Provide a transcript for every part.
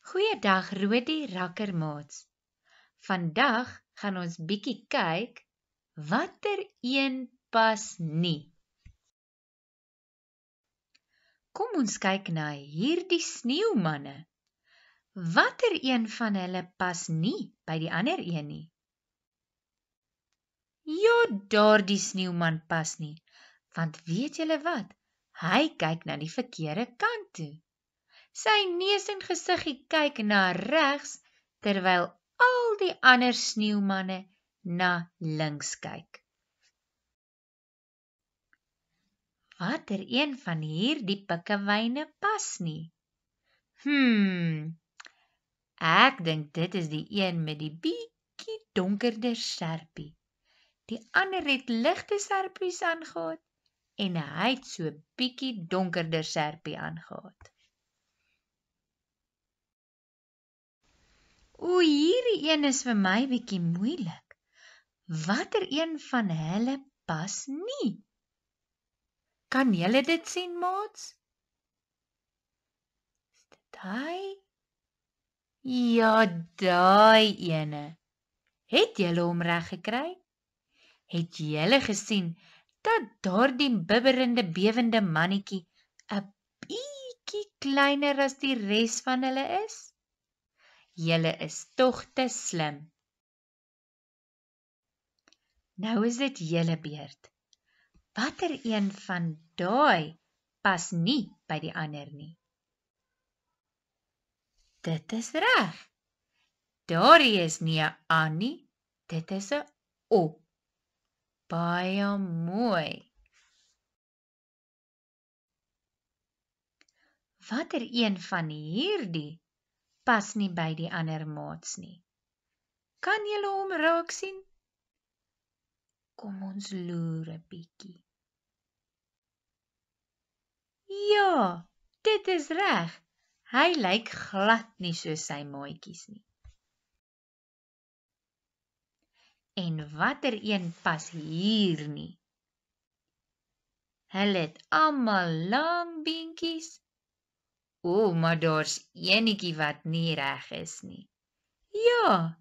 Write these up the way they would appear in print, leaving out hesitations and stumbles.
Goeiedag Rodi Rakkermaats. Vandag gaan ons bietjie kyk watter een pas nie. Kom ons kyk na hierdie sneeumanne. Watter een van hulle pas nie by die ander een nie? Ja, daardie sneeuman pas nie, want weet julle wat? Hy kyk na die verkeerde kant toe. Sy neus en gesiggie kyk na regs, terwyl al die ander sneeumanne na links kyk. Watter een van hierdie pikkewyne pas nie? Ek dink dit is die een met die bietjie donkerder serpie. Die ander het ligte serpies aangehad en hy het so bietjie donkerder serpie aangehad. Hierdie een is vir my bietjie moeilik. Watter een van hulle pas nie? Kan julle dit sien, maats? Is dit hy? Ja, daai ene. Het julle hom reg gekry? Het julle gesien dat daardie bibberende, bewende mannetjie 'n bietjie kleiner as die res van hulle is? Julle is tog te slim. Nou is dit julle beurt. Watter een van daai pas nie by die ander nie? Dit is reg. Daardie is nie 'n A nie, dit is 'n O. Baie mooi. Watter een van hierdie pas nie by die ander maats nie? Kan julle hom raak sien? Kom ons loer 'n bietjie. Ja, dit is reg. Hy lyk glad nie soos sy maatjies nie. En watter een pas hier nie? Hulle het almal lang beentjies. Maar daar's eenetjie wat nie reg is nie. Ja,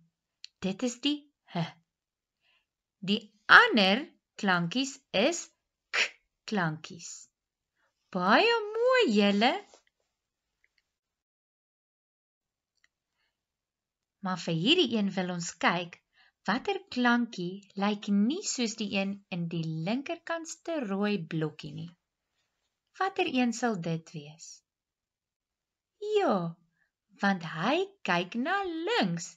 dit is die H. Die ander klankies is K klankies. Baie mooi julle. Maar vir hierdie een wil ons kyk, watter klankie lyk nie soos die een in die linkerkantste rooi blokkie nie. Watter een sal dit wees? Ja, want hy kyk na links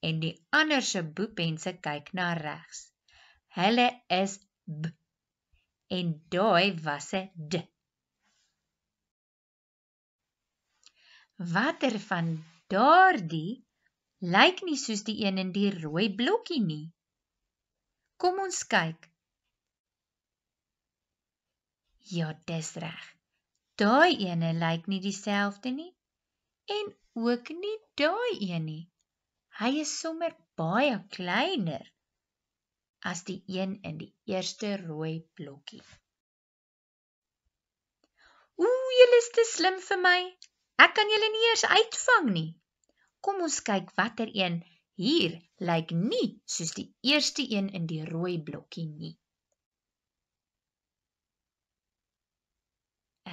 en die ander se boepense kyk na regs. Hulle is B en daai was 'n D. Watter van daardie lyk nie soos die een in die rooi blokkie nie? Kom ons kyk. Ja, dis reg. Daai ene lyk nie dieselfde nie en ook nie daai een nie. Hy is sommer baie kleiner as die een in die eerste rooi blokkie. Julle is te slim vir my. Ek kan julle nie eers uitvang nie. Kom ons kyk watter een hier lyk nie soos die eerste een in die rooi blokkie nie.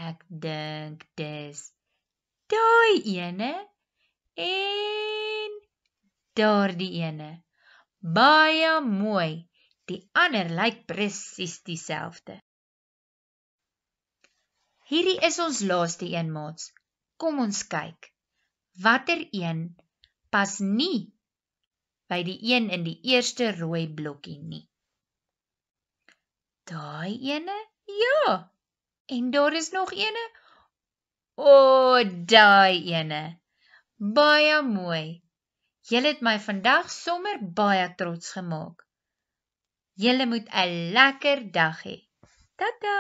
Ek dink dis daai ene en daardie ene. Baie mooi. Die ander lyk presies dieselfde. Hierdie is ons laaste een, maats. Kom ons kyk. Watter een pas nie by die een in die eerste rooi blokkie nie? Daai ene? Ja. En daar is nog ene? Daai ene. Baie mooi. Julle het my vandag sommer baie trots gemaak. Julle moet 'n lekker dag hê. Tata!